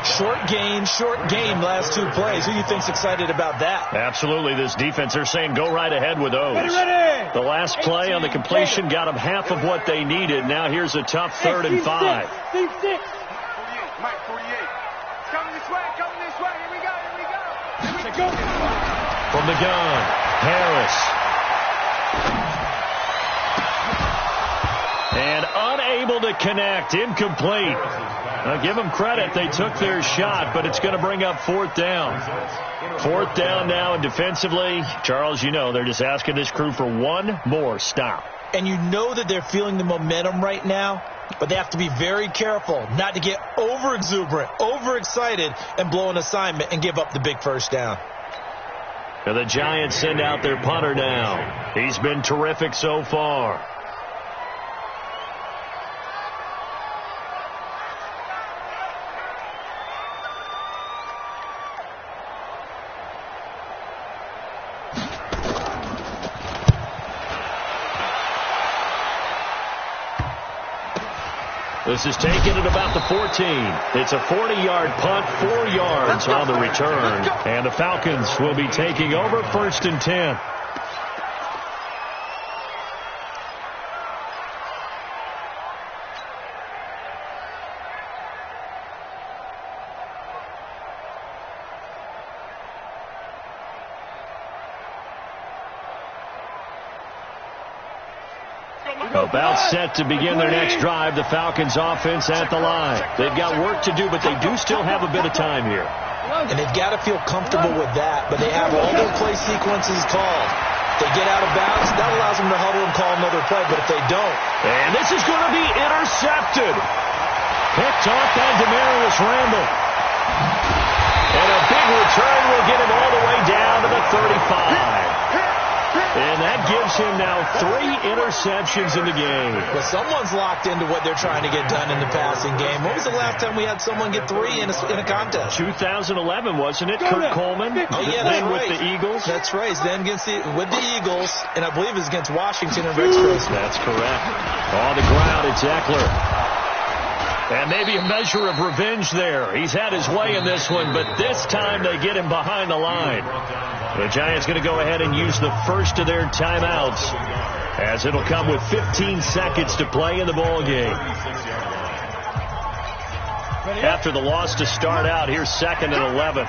Short game, last 2 plays. Who do you think's excited about that? Absolutely. This defense, they're saying go right ahead with those. Ready. The last play on the completion got them half of what they needed. Now here's a tough 3rd and 5. Team 6. Mike 48. Coming this way, coming this way. Here we go, here we go. From the gun, Harris. And unable to connect. Incomplete. Now give them credit. They took their shot, but it's going to bring up 4th down. 4th down now, and defensively, Charles, you know, they're just asking this crew for one more stop. And you know that they're feeling the momentum right now, but they have to be very careful not to get over-exuberant, overexcited, and blow an assignment and give up the big 1st down. And the Giants send out their punter now. He's been terrific so far. This is taken at about the 14. It's a 40-yard punt, 4 yards on the return. And the Falcons will be taking over 1st and 10. About set to begin their next drive, the Falcons offense at the line. They've got work to do, but they do still have a bit of time here. And they've got to feel comfortable with that, but they have all their play sequences called. They get out of bounds, that allows them to huddle and call another play, but if they don't. And this is going to be intercepted. Picked off by Demarius Randall. And a big return will get him all the way down to the 35. And that gives him now 3 interceptions in the game. Well, someone's locked into what they're trying to get done in the passing game. When was the last time we had someone get 3 in a contest? 2011, wasn't it? Kurt Coleman. Oh, yeah, that's right. With the Eagles. That's right. Then with the Eagles, and I believe it's against Washington and Rex Grossman. That's correct. On the ground, it's Eckler. And maybe a measure of revenge there. He's had his way in this one, but this time they get him behind the line. The Giants going to go ahead and use the first of their timeouts, as it'll come with 15 seconds to play in the ball game. After the loss to start out, here's 2nd and 11.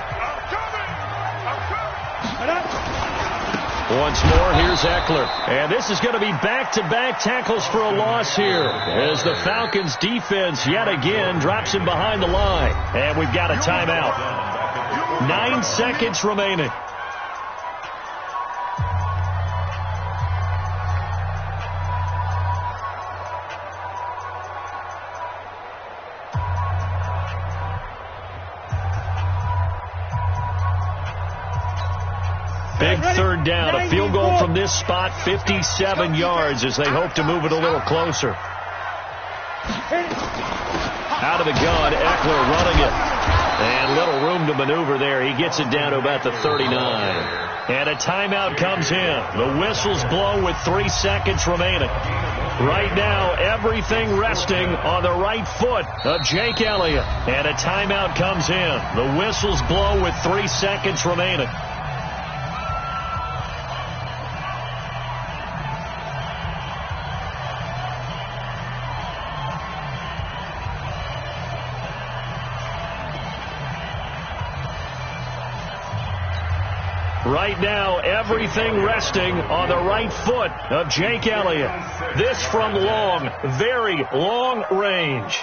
Once more, here's Eckler. And this is going to be back-to-back tackles for a loss here, as the Falcons defense yet again drops him behind the line. And we've got a timeout. 9 seconds remaining. Big 3rd down, a field goal from this spot, 57 yards as they hope to move it a little closer. Out of the gun, Eckler running it. And little room to maneuver there. He gets it down to about the 39. And a timeout comes in. The whistles blow with 3 seconds remaining. Right now, everything resting on the right foot of Jake Elliott. And a timeout comes in. The whistles blow with 3 seconds remaining. Right now, everything resting on the right foot of Jake Elliott. This from long, very long range.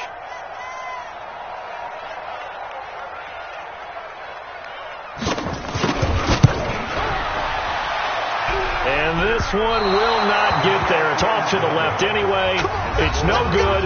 And this one will not get there. It's off to the left anyway. It's no good.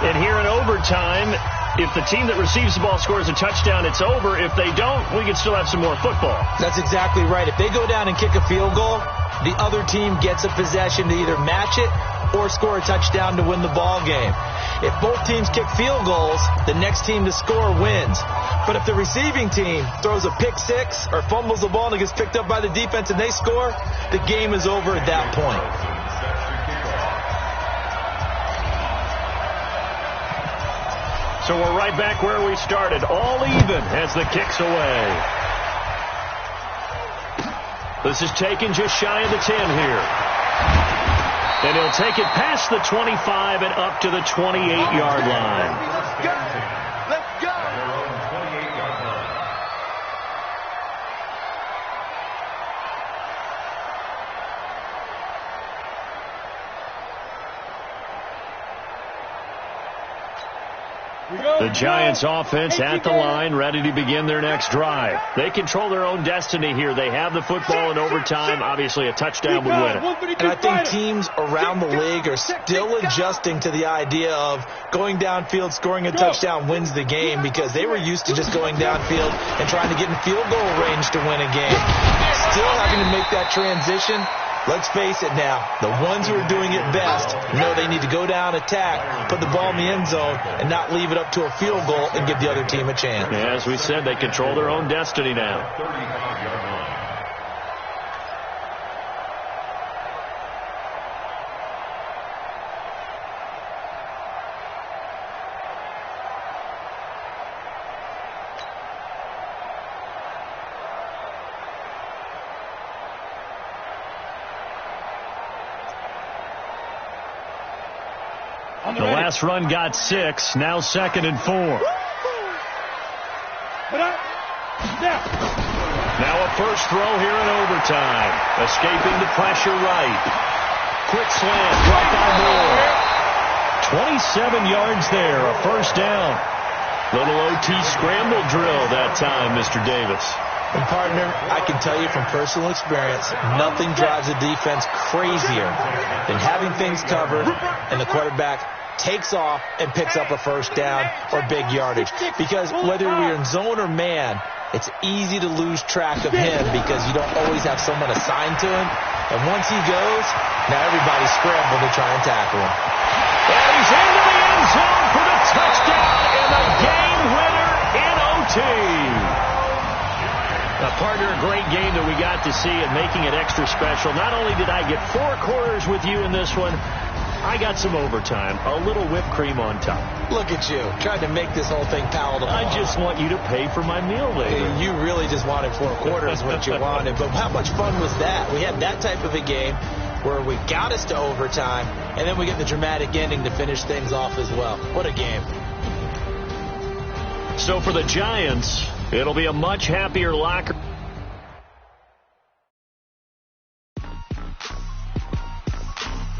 And here in overtime, if the team that receives the ball scores a touchdown, it's over. If they don't, we can still have some more football. That's exactly right. If they go down and kick a field goal, the other team gets a possession to either match it or score a touchdown to win the ball game. If both teams kick field goals, the next team to score wins. But if the receiving team throws a pick 6 or fumbles the ball and it gets picked up by the defense and they score, the game is over at that point. So we're right back where we started, all even as the kick's away. This is taken just shy of the 10 here. And he'll take it past the 25 and up to the 28-yard line. Let's go! The Giants offense at the line, ready to begin their next drive. They control their own destiny here. They have the football in overtime. Obviously, a touchdown would win it. And I think teams around the league are still adjusting to the idea of going downfield, scoring a touchdown wins the game, because they were used to just going downfield and trying to get in field goal range to win a game. Still having to make that transition. Let's face it now, the ones who are doing it best know they need to go down, attack, put the ball in the end zone, and not leave it up to a field goal and give the other team a chance. Yeah, as we said, they control their own destiny now. 35-yard line. The last run got 6, now 2nd and 4. Now a first throw here in overtime. Escaping the pressure right. quick slant. Caught by Moore. 27 yards there, a first down. Little OT scramble drill that time, Mr. Davis. And partner, I can tell you from personal experience, nothing drives a defense crazier than having things covered and the quarterback takes off and picks up a first down or big yardage. Because whether we're in zone or man, it's easy to lose track of him because you don't always have someone assigned to him. And once he goes, now everybody's scrambling to try and tackle him. And he's into the end zone for the touchdown and the game winner in OT. Partner, a great game that we got to see and making it extra special. Not only did I get 4 quarters with you in this one, I got some overtime, a little whipped cream on top. Look at you, trying to make this whole thing palatable. I just want you to pay for my meal later. You really just wanted 4 quarters, what you wanted. But how much fun was that? We had that type of a game where we got us to overtime, and then we get the dramatic ending to finish things off as well. What a game. So for the Giants, it'll be a much happier locker